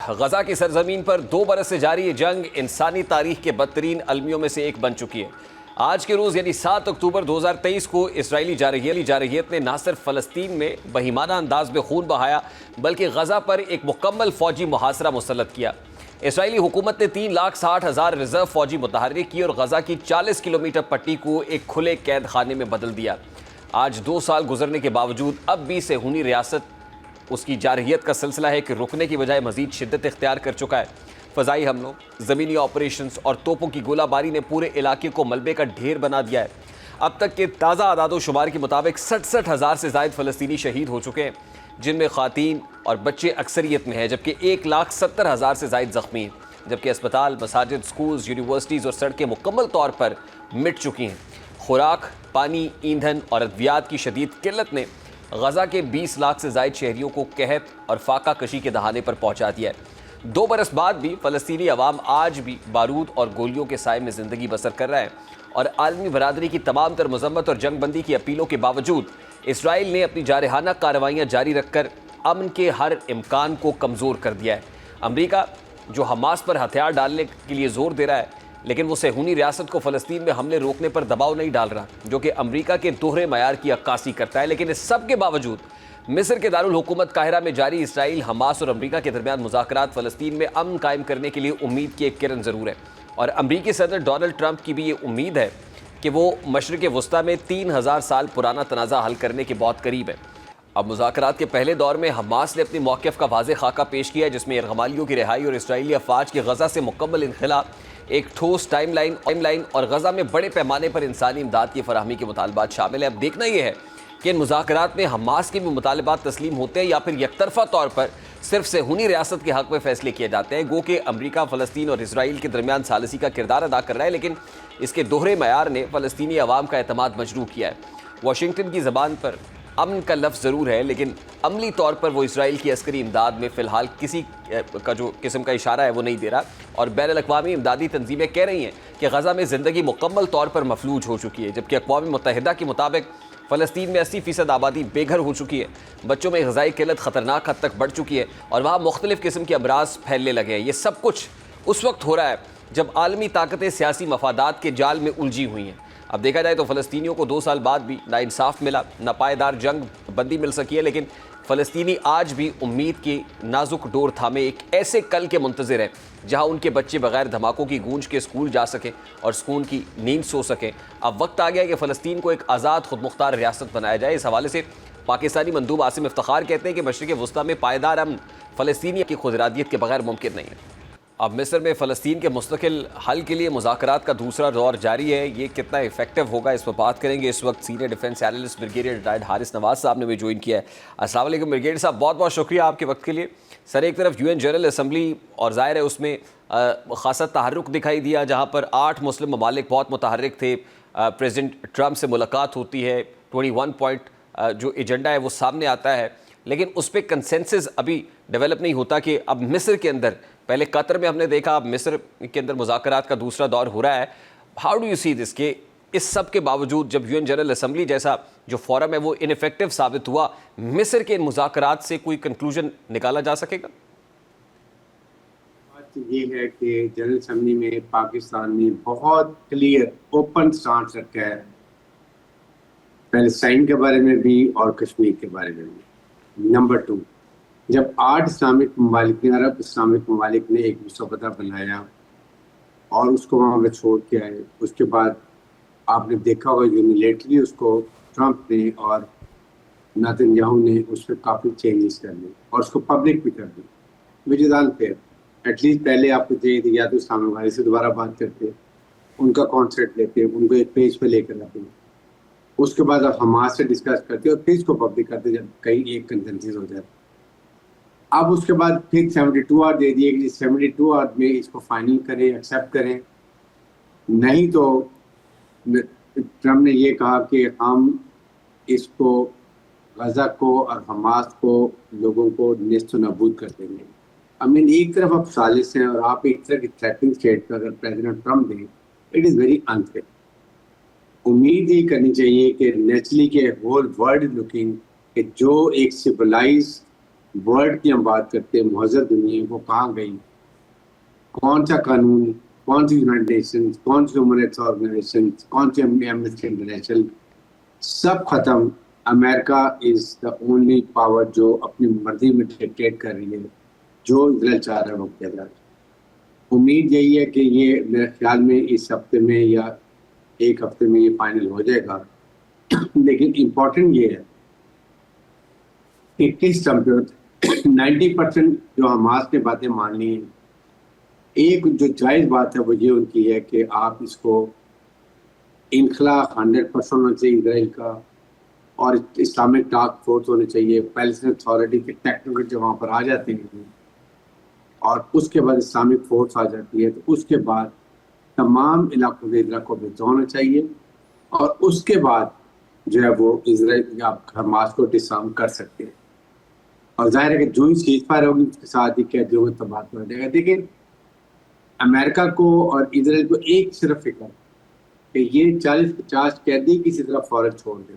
गजा की सरजमीन पर 2 बरस से जारी ये जंग इंसानी तारीख के बदतरीन अलमियों में से एक बन चुकी है। आज के रोज़ यानी 7 अक्टूबर 2023 को इसराइली जारहियत ने न सिर्फ फ़लस्तीन में बहिमाना अंदाज में खून बहाया बल्कि गजा पर एक मुकम्मल फ़ौजी मुहासरा मुसल्लत किया। इसराइली हुकूमत ने 3,60,000 रिजर्व फ़ौजी मुतहर्रिक की और गजा की 40 किलोमीटर पट्टी को एक खुले कैद खाने में बदल दिया। आज 2 साल गुजरने के बावजूद अब भी सेहूनी रियासत उसकी जारहियत का सिलसिला है कि रुकने की बजाय मजीद शिद्दत इख्तियार कर चुका है। फ़ज़ाई हमलों, ज़मीनी ऑपरेशंस और तोपों की गोलाबारी ने पूरे इलाके को मलबे का ढेर बना दिया है। अब तक के ताज़ा आदादो शुमार के मुताबिक 67,000 से ज़ायद फ़लस्तीनी शहीद हो चुके हैं, जिनमें ख़वातीन और बच्चे अक्सरियत में हैं, जबकि 1,70,000 से ज़ायद ज़ख्मी हैं। जबकि अस्पताल, मसाजिद, स्कूल्स, यूनिवर्सिटीज़ और सड़कें मुकम्मल तौर पर मिट चुकी हैं। खुराक, पानी, ईंधन और अद्वियात की शदीद किल्लत ने गजा के 20 लाख से ज़ायद शहरियों को कहत और फाका कशी के दहाने पर पहुंचा दिया है। 2 बरस बाद भी फ़लस्तीनी अवाम आज भी बारूद और गोलियों के साए में ज़िंदगी बसर कर रहा है और आलमी बरादरी की तमाम तर मजम्मत और जंगबंदी की अपीलों के बावजूद इसराइल ने अपनी जारहाना कार्रवाइयाँ जारी रखकर अमन के हर इम्कान को कमज़ोर कर दिया है। अमरीका जो हमास पर हथियार डालने के लिए ज़ोर दे रहा है, लेकिन वो सेहूनी रियासत को फ़लस्तीन में हमले रोकने पर दबाव नहीं डाल रहा, जो कि अमरीका के दोहरे मयार की अक्कासी करता है। लेकिन इस सब के बावजूद मिस्र के दारुल हुकूमत काहिरा में जारी इसराइल, हमास और अमरीका के दरमियान मुज़ाकरात फ़लस्तीन में अमन कायम करने के लिए उम्मीद की एक किरण ज़रूर है। और अमरीकी सदर डोनाल्ड ट्रंप की भी ये उम्मीद है कि वो मशरिक़ वस्ता में 3,000 साल पुराना तनाज़ा हल करने के बहुत करीब है। अब मुज़ाकरात के पहले दौर में हमास ने अपनी मौक़िफ़ का वाज़ेह खाका पेश किया है, जिसमें यरग़मालियों की रिहाई और इसराइली अफ़वाज के गजा से मुकम्मल इनख़िला, एक ठोस टाइमलाइन और गजा में बड़े पैमाने पर इंसानी इमदाद की फराहमी के मुतालबात शामिल है। अब देखना यह है कि इन मुज़ाकरात में हमास के भी मुतालबात तस्लीम होते हैं या फिर यकतरफ़ा तौर पर सिर्फ सेहूनी रियासत के हक़ में फ़ैसले किए जाते हैं। गो कि अमरीका फ़लस्तीन और इसराइल के दरमियान सालसी का किरदार अदा कर रहा है, लेकिन इसके दोहरे मयार ने फ़लस्तीनी अवाम का एतमाद मजरूह किया है। वाशिंगटन की ज़बान पर अमन का लफ्ज़ ज़रूर है, लेकिन अमली तौर पर वो इसराइल की अस्करी इमदाद में फ़िलहाल किसी का जो किस्म का इशारा है वो नहीं दे रहा। और बैनुल अक़वामी इमदादी तंजीमें कह रही हैं कि गजा में ज़िंदगी मुकम्मल तौर पर मफलूज हो चुकी है, जबकि अक़वाम मुत्तहिदा के मुताबिक फ़लस्तीन में 80% आबादी बेघर हो चुकी है, बच्चों में ग़िज़ाई किल्लत ख़तरनाक हद तक बढ़ चुकी है और वहाँ मुख्तलिफ़ किस्म के अमराज फैलने लगे हैं। ये सब कुछ उस वक्त हो रहा है जब आलमी ताकतें सियासी मफादात के जाल में उलझी हुई हैं। अब देखा जाए तो फ़लस्तीनियों को 2 साल बाद भी ना इंसाफ मिला, ना पायदार जंग बंदी मिल सकी है, लेकिन फ़लस्तीनी आज भी उम्मीद की नाजुक डोर थामे एक ऐसे कल के मुंतज़िर हैं जहां उनके बच्चे बगैर धमाकों की गूंज के स्कूल जा सकें और सुकून की नींद सो सकें। अब वक्त आ गया है कि फ़लस्तीन को एक आज़ाद खुद मुख्तार रियासत बनाया जाए। इस हवाले से पाकिस्तानी मंदूब आसिम इफ्तिखार कहते हैं कि मशरिक़ वस्ता में पायदार अमन फ़लस्तीनी की खुदरादियत के बगैर मुमकिन नहीं है। अब मिस्र में फ़लस्तीन के मुस्तकिल हल के लिए मुज़ाकरात का दूसरा दौर जारी है। ये कितना इफेक्टिव होगा, इस पर बात करेंगे। इस वक्त senior defence analyst brigadier retired Haris Nawaz साहब ने भी ज्वाइन किया है। अस्सलाम वालेकुम ब्रिगेडियर साहब, बहुत बहुत शुक्रिया आपके वक्त के लिए। सर, एक तरफ UN जनरल असम्बली और ज़ाहिर है उसमें ख़ासा तहर्रुक दिखाई दिया, जहाँ पर 8 मुस्लिम ममालिक बहुत मुतहर्रिक थे। प्रेसिडेंट ट्रंप से मुलाकात होती है, 21 पॉइंट जो एजेंडा है वो सामने आता है, लेकिन उस पर कंसेंसस अभी डेवलप नहीं होता कि अब मिस्र के अंदर, पहले कतर में हमने देखा, अब मिस्र के अंदर मुज़ाकरात का दूसरा दौर हो रहा है। How do you see this के इस सब के बावजूद जब UN जनरल असम्बली जैसा जो फोरम है वो इनफेक्टिव साबित हुआ, मिस्र के मुज़ाकरात से कोई कंक्लूजन निकाला जा सकेगा? बात ये है कि जनरल असम्बली में पाकिस्तान ने बहुत क्लियर ओपन स्टांस रखा है, पैलेस्टाइन के बारे में भी और कश्मीर के बारे में भी। नंबर 2, जब 8 इस्लामिक ममालिक ने, अरब इस्लामिक ममालिक ने एक मसौदा बनाया और उसको वहाँ पे छोड़ के आए, उसके बाद आपने देखा होगा यूनिलेटरली उसको ट्रंप ने और नेतन्याहू ने उस पर काफ़ी चेंजेस कर दी और उसको पब्लिक भी कर दी, विच इज़ अनफेयर। एटलीस्ट पहले आपको चाहिए थी या तो इस्लामिक ममालिक से दोबारा बात करते, उनका कॉन्सेप्ट लेते, उनको एक पेज पे लेकर आते, उसके बाद आप हमास से डिस्कस करते और फिर इसको पब्लिक करते जब कहीं एक कंसेंसस हो जाए। अब उसके बाद फिर 72 आवर दे दिए कि 72 आवर में इसको फाइनल करें, एक्सेप्ट करें। नहीं तो ट्रम्प ने ये कहा कि हम इसको गजा को और हमास को लोगों को नेस्त नबूद कर देंगे। आई मीन, एक तरफ आप साजिश हैं और आप एक तरह की थ्रेटनिंग स्टेट पर अगर प्रेसिडेंट ट्रम्प दें, इट इज़ वेरी अनफेयर। उम्मीद ये करनी चाहिए कि नेचुरली के होल वर्ल्ड लुकिंग कि जो एक सिविलाइज वर्ल्ड की हम बात करते हैं, मुहज़्ज़र दुनिया वो कहाँ गई, कौन सा कानून, कौन सी यूनाइटेड नेशंस, कौन सी ह्यूमन राइट्स ऑर्गेनाइजेशन, कौन सी एमनेस्टी इंटरनेशनल, सब खत्म। America is the only power जो अपनी मर्जी में डिक्टेट कर रही है, जो इजराइल चाह रहा है वो किया जा रहा है। उम्मीद यही है कि ये मेरे ख्याल में इस हफ्ते में या एक हफ्ते में ये फाइनल हो जाएगा। लेकिन इम्पोर्टेंट ये है कि किस टर्म पे 90% जो हमास ने बातें मान ली हैं, एक जो जायज़ बात है वो ये उनकी है कि आप इसको इनखला 100% होना चाहिए इसराइल का, और इस्लामिक टास्क फोर्स होनी चाहिए, पैलेस्टाइन अथॉरिटी के टेक्नोक्रेट जब वहाँ पर आ जाते हैं और उसके बाद इस्लामिक फोर्स आ जाती है, तो उसके बाद तमाम इलाकों से इजराइल को विड्रॉ होना चाहिए, और उसके बाद जो है वो इसराइल आप हमास को डिसआर्म कर सकते हैं। और जाहिर है कि जो ही सीज फायर होगी उसके साथ ही कैदी होंगे तो बात हो जाएगा। देखिए, अमेरिका को और इसराइल को एक सिर्फ फिक्र है कि ये 40-50 कैदी किसी तरह फौरन छोड़ दें,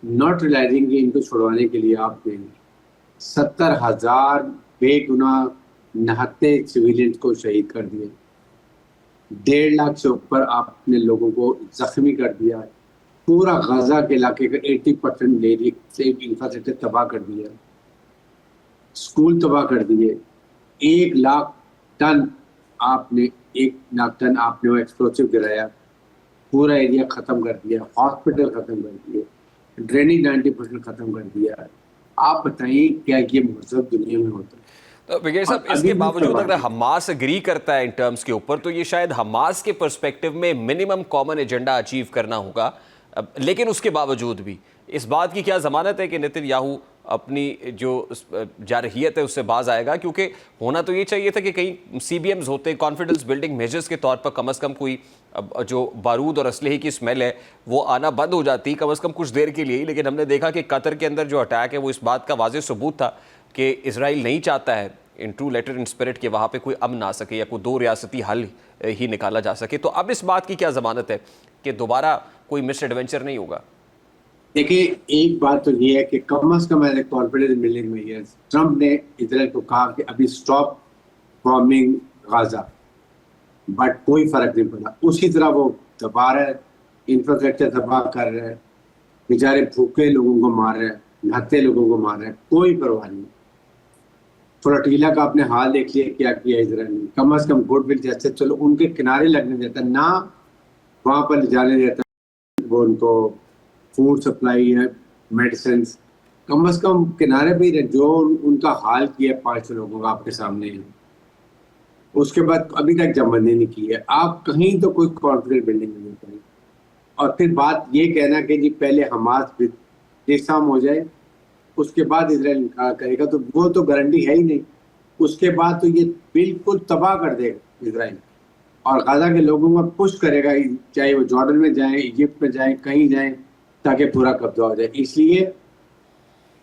नॉट रियलाइजिंग कि इनको छुड़वाने के लिए आपने 70,000 बेगुनाह नहत्ते सिविलियंस को शहीद कर दिए, 1.5 लाख से ऊपर आपने लोगों को जख्मी कर दिया, पूरा गजा के इलाके का 80% एरिया से इंफ्रास्ट्रक्चर तबाह कर दिया, स्कूल तबाह कर दिए, 1 लाख टन आपने 1 लाख टन आपने वो एक्सप्लोसिव गिराया, पूरा एरिया खत्म कर दिया, हॉस्पिटल खत्म कर दिए, ड्रेनेज 90% खत्म कर दिया। आप बताइए क्या ये मुहज़्ज़ब दुनिया में होता है? तो ब्रिगेडियर साहब, और इसके अभी भी बावजूद अगर करवाते हैं। हमास एग्री करता है इन टर्म्स के ऊपर, तो ये शायद हमास के पर्सपेक्टिव में मिनिमम कॉमन एजेंडा अचीव करना होगा। लेकिन उसके बावजूद भी इस बात की क्या जमानत है कि नेतन्याहू अपनी जो जारहियत है उससे बाज आएगा? क्योंकि होना तो ये चाहिए था कि कहीं CBMs होते, कॉन्फिडेंस बिल्डिंग मेजर्स के तौर पर कम से कम कोई जो बारूद और असलहे की स्मेल है वो आना बंद हो जाती, कम से कम कुछ देर के लिए ही। लेकिन हमने देखा कि कतर के अंदर जो अटैक है वो इस बात का वाज़ेह सबूत था कि इसराइल नहीं चाहता है in true letter in spirit के वहाँ पे कोई अमन आ सके या कोई 2 रियासती हल ही निकाला जा सके। तो अब इस बात की क्या ज़मानत है कि दोबारा कोई मिस एडवेंचर नहीं होगा? देखिए, एक बात तो ये है कि कम से कम एज कॉन्फिडेंस बिल्डिंग में है, ट्रंप ने इसराइल को कहा कि अभी स्टॉप बॉम्बिंग गाजा, बट कोई फर्क नहीं पड़ा। उसी तरह वो दबा रहा है, इंफ्रास्ट्रक्चर तबाह कर रहा है, बेचारे भूखे लोगों को मार रहे हैं, नहाते लोगों को मार रहे हैं, कोई परवाह नहीं। फ्लोटिला का आपने हाल देख लिया क्या किया इसराइल ने। कम से कम गुडविल जैसे चलो उनके किनारे लगने देता ना, वहां पर जाने देता, वो उनको फूड सप्लाई है, मेडिसिन, कम से कम किनारे पे ही रहे। जो उनका हाल किया 500 लोगों का आपके सामने है, उसके बाद अभी तक जमने नहीं की है। आप कहीं तो कोई कॉन्फिडेंस बिल्डिंग नहीं करें, और फिर बात ये कहना कि जी पहले हमास डिसआर्म हो जाए उसके बाद इसराइल इनकार करेगा, तो वो तो गारंटी है ही नहीं। उसके बाद तो ये बिल्कुल तबाह कर देगा इसराइल, और गाजा के लोगों को पुश करेगा, चाहे वो जॉर्डन में जाएं, इजिप्ट में जाएं, कहीं जाएं, ताकि पूरा कब्जा हो जाए। इसलिए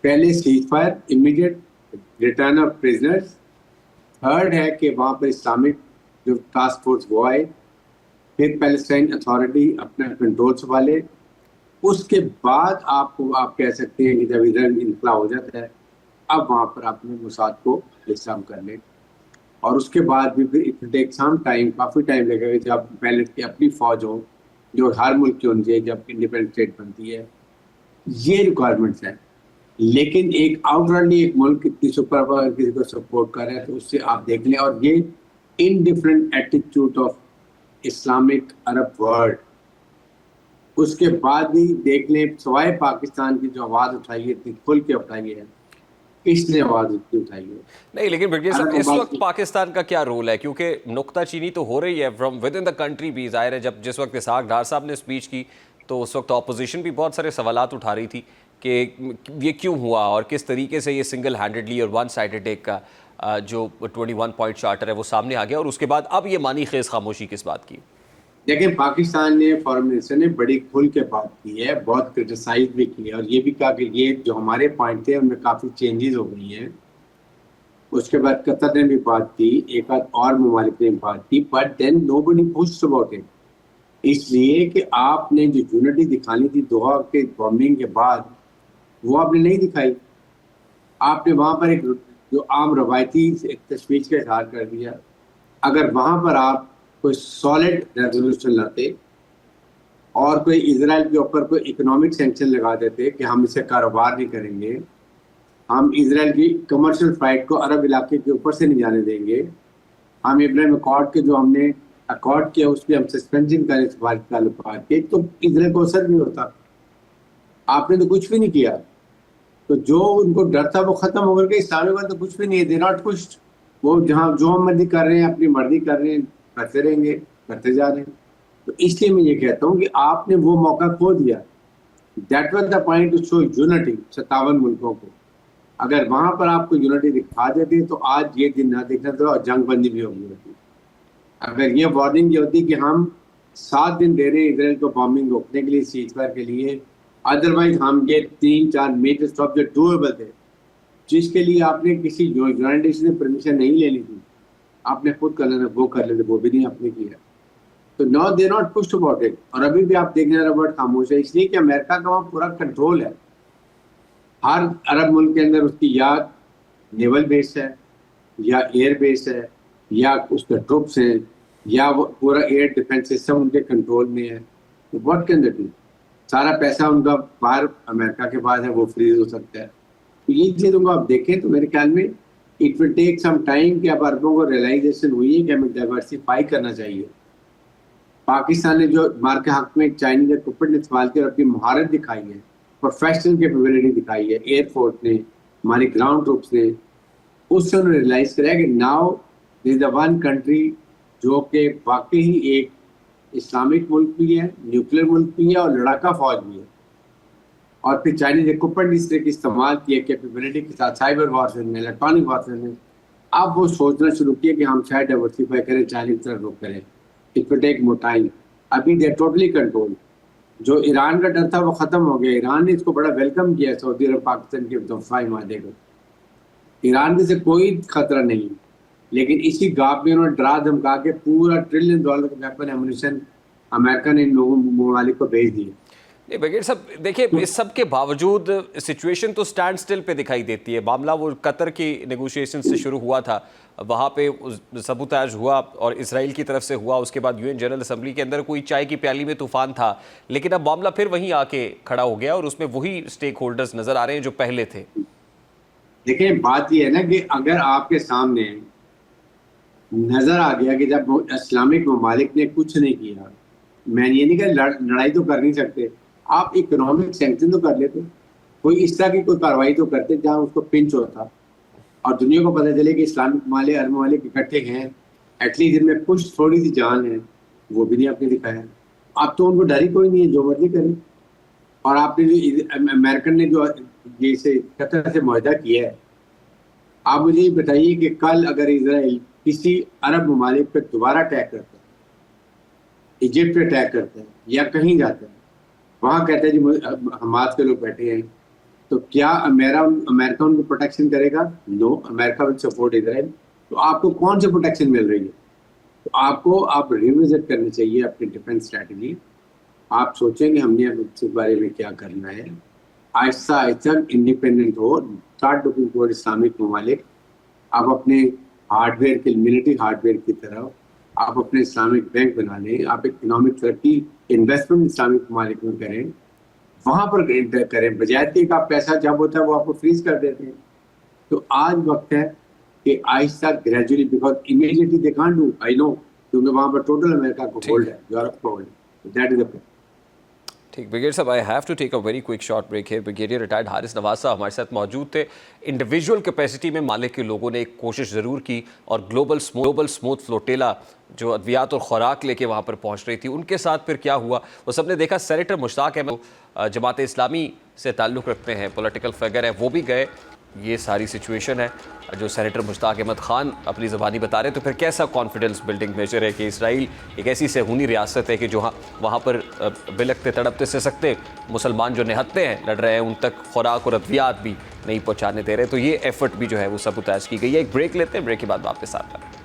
पहले cease fire, immediate return of prisoners, third है कि वहाँ पर इस्लामिक जो टास्क फोर्स वो आए, फिर पैलेस्टाइन अथॉरिटी अपना कंट्रोल संभाले, उसके बाद आपको आप कह सकते हैं कि जब इधर इनकला हो जाता है, अब वहाँ पर आपने मुसाद को डिसआर्म कर ले, और उसके बाद भी फिर इट टेक सम टाइम, काफ़ी टाइम लगेगा जब पहले की अपनी फौज हो, जो हर मुल्क की होनी चाहिए जब इंडिपेंडेंट स्टेट बनती है। ये रिक्वायरमेंट्स हैं। लेकिन एक आउटराइटली एक मुल्क कितनी सुपर पावर किसी को सपोर्ट कर रहा है, तो उससे आप देख लें। और ये indifferent attitude of Islamic Arab world, उसके बाद भी देख लें, सवाए पाकिस्तान की जो आवाज़ उठाई है, इतनी खुल के उठाई है, इसने आवाज़ इतनी उठाई है। नहीं, लेकिन ब्रिगेडियर साहब, अरब इस आवाज़ वक्त पाकिस्तान का क्या रोल है? क्योंकि नुक्ताचीनी तो हो रही है from with in the country भी। जाहिर है जब जिस वक्त इसहाक डार साहब ने स्पीच की तो उस वक्त अपोजिशन भी बहुत सारे सवालात उठा रही थी कि ये क्यों हुआ और किस तरीके से ये सिंगल हैंडेडली और वन साइडेड एक का जो 21 पॉइंट चार्टर है वो सामने आ गया, और उसके बाद अब ये मानी खेज खामोशी किस बात की? लेकिन पाकिस्तान ने फॉरेन मिनिस्टर ने बड़ी खुल के बात की है, बहुत क्रिटिसाइज भी की है, और ये भी कहा कि ये जो हमारे पॉइंट थे उनमें काफ़ी चेंजेस हो गई हैं। उसके बाद कतर ने भी बात की, एक आध और ममालिक ने बात की, but then nobody pushed about it. इसलिए कि आपने जो यूनिटी दिखानी थी दोहा के बॉम्बिंग के बाद, वो आपने नहीं दिखाई। आपने वहां पर एक जो आम रवायती एक तशवीश का इजहार कर दिया। अगर वहां पर आप कोई सॉलिड रेजोल्यूशन लाते और कोई इसराइल के ऊपर कोई इकोनॉमिक सैंक्शन लगा देते कि हम इससे कारोबार नहीं करेंगे, हम इसराइल की कमर्शियल फ्लाइट को अरब इलाके के ऊपर से नहीं जाने देंगे, हम इब्राहिम अकॉर्ड के जो हमने अकॉर्ड किया उस पर हम सस्पेंशन करें सफारती ताल्लुकात के, तो इसराइल को असर नहीं होता। आपने तो कुछ भी नहीं किया। तो जो उनको डर था वो खत्म हो गया। इस्लामी वाले तो कुछ भी नहीं है, दे नॉट पुश्ड। वो जहाँ जो हम मर्जी कर रहे हैं, अपनी मर्जी कर रहे हैं, करते रहेंगे, करते जा रहे हैं। तो इसलिए मैं ये कहता हूँ कि आपने वो मौका खो दिया। That was the point two show unity 57 मुल्कों को। अगर वहां पर आपको यूनिटी दिखा देते तो आज ये दिन ना देखना था और जंग बंदी भी होगी होती। अगर ये वार्निंग ये होती कि हम 7 दिन दे रहे हैं इसराइल को बॉम्बिंग रोकने के लिए, सीजफायर के लिए, अदरवाइज हम ये 3-4 मेजर स्टॉप जो डूएबल थे, जिसके लिए आपने किसी यूनाइटेड नेशन से परमिशन नहीं लेनी थी, आपने खुद कर लेना, वो कर लेते, वो भी नहीं आपने किया। तो no they not pushed about it. और अभी भी आप देखने रॉबर्ट खामोश है, इसलिए कि अमेरिका का वहाँ पूरा कंट्रोल है। हर अरब मुल्क के अंदर उसकी या नेवल बेस है, या एयर बेस है, या उसके ट्रुप्स हैं, या वो पूरा एयर डिफेंस सिस्टम उनके कंट्रोल में है। तो व्हाट कैन दे डू? सारा पैसा उनका बाहर अमेरिका के पास है, वो फ्रीज हो सकता है। तो ये चीज़ों को आप देखें तो मेरे ख्याल में it will take some time कि अब अरबों को रियलाइजेशन हुई है कि हमें डाइवर्सिफाई करना चाहिए। पाकिस्तान ने जो मार के हक में चाइनीज इक्विपमेंट इस्तेमाल कर अपनी महारत दिखाई है, प्रोफेशनल कैपेबिलिटी दिखाई है, एयरफोर्स ने, हमारी ग्राउंड ट्रूप्स ने, उससे उन्होंने रियलाइज करा कि now this the one country जो कि वाकई ही एक इस्लामिक मुल्क भी है, न्यूक्लियर मुल्क भी है और लड़ाका फौज भी है। और फिर चाइनीज इक्विपमेंट इस तरह की इस्तेमाल किया कैपेबिलिटी के साथ, साइबर वॉरफेयर में, इलेक्ट्रॉनिक वॉरफेयर में। अब वो सोचना शुरू किया कि हम शायद डाइवर्सिफाई करें, चाइनीज तरफ रुख करें। It will take more time. अभी दे टोटली कंट्रोल। जो ईरान का डर था वो खत्म हो गया। ईरान ने इसको बड़ा वेलकम किया, सऊदी अरब पाकिस्तान के दफाई मादे को। ईरान से कोई खतरा नहीं, लेकिन इसी गाप में उन्होंने डरा धमका के पूरा $1 ट्रिलियन का वेपन एमुनिशन अमेरिका ने इन लोगों ममालिक को भेज दिए। नहीं ब्रिगेड साहब, देखिए इस सब के बावजूद सिचुएशन तो स्टैंड स्टिल पे दिखाई देती है। मामला वो कतर की नेगोशिएशन से शुरू हुआ था, वहाँ पे सबूताज हुआ और इसराइल की तरफ से हुआ। उसके बाद यूएन जनरल असेंबली के अंदर कोई चाय की प्याली में तूफान था, लेकिन अब मामला फिर वहीं आके खड़ा हो गया और उसमें वही स्टेक होल्डर्स नजर आ रहे हैं जो पहले थे। देखिए बात यह है ना कि अगर आपके सामने नजर आ गया कि जब इस्लामिक ममालिक ने कुछ नहीं किया, मैं ये नहीं कह लड़ाई तो कर नहीं सकते, आप इकोनॉमिक सैंक्शन तो कर लेते, कोई इस तरह की कोई कार्रवाई तो करते जहां उसको पिंच होता और दुनिया को पता चले कि इस्लामिक ममालिक अरब ममालिक इकट्ठे हैं, एटलीस्ट इनमें कुछ थोड़ी सी जान है। वो भी नहीं आपने दिखाया। अब तो उनको डर ही कोई नहीं है, जो मर्जी करें। और आपने जो अमेरिकन ने जो जैसे कतर से मुआहदा किया है, आप मुझे ये बताइए कि कल अगर इसराइल किसी अरब ममालिक पर दोबारा अटैक करता है, इजिप्ट पे अटैक करता है या कहीं जाता है, वहाँ कहता है जी हमास के लोग बैठे हैं, तो क्या अमेरिका उनको प्रोटेक्शन करेगा? No, America will support Israel. तो आपको कौन सी प्रोटेक्शन मिल रही है? तो आपको आप रिविजिट करनी चाहिए अपनी डिफेंस स्ट्रैटेजी। आप सोचेंगे हमने अब इस बारे में क्या करना है, आहिस्ता आहिस्ता इंडिपेंडेंट हो, स्टार्ट लुकिंग टुवर्ड इस्लामिक ममालिक। आप अपने हार्डवेयर के मिलिट्री हार्डवेयर की तरफ आप अपने इस्लामिक बैंक बना लें, आप इकोनॉमिक तरक्की इन्वेस्टमेंट इस्लामिक ममालिक में करें, वहाँ पर करें, बजाय कि आप पैसा जब होता है वो आपको फ्रीज कर देते हैं। तो आज वक्त है कि आहिस्ता gradually, because immediately they can't do, I know, क्योंकि वहाँ पर टोटल अमेरिका को होल्ड है, यूरोप को होल्ड है। That is the point. ठीक, ब्रिगेडियर साहब, I have to take a very quick short break है। ब्रिगेडियर रिटायर्ड हारिस नवाज साहब हमारे साथ मौजूद थे। इंडिविजुअल कैपेसिटी में मालिक के लोगों ने एक कोशिश ज़रूर की और ग्लोबल स्मूथ फ्लोटेला जो अद्वियात और खुराक लेके वहाँ पर पहुँच रही थी, उनके साथ फिर क्या हुआ वो सबने देखा। सेनेटर मुश्ताक अहमद जमात इस्लामी से ताल्लुक़ रखते हैं, पॉलिटिकल फिगर है, वो भी गए। ये सारी सिचुएशन है जो सेनेटर मुश्ताक अहमद खान अपनी ज़बानी बता रहे हैं। तो फिर कैसा कॉन्फिडेंस बिल्डिंग मेजर है कि इसराइल एक ऐसी सहूनी रियासत है कि जो वहाँ पर बिलखते तड़पते से सकते मुसलमान जो निहत्ते हैं लड़ रहे हैं, उन तक खुराक और अद्वियात भी नहीं पहुँचाने दे रहे। तो ये एफर्ट भी जो है वो सबूताज की गई है। एक ब्रेक लेते हैं, ब्रेक के बाद वापस आता है।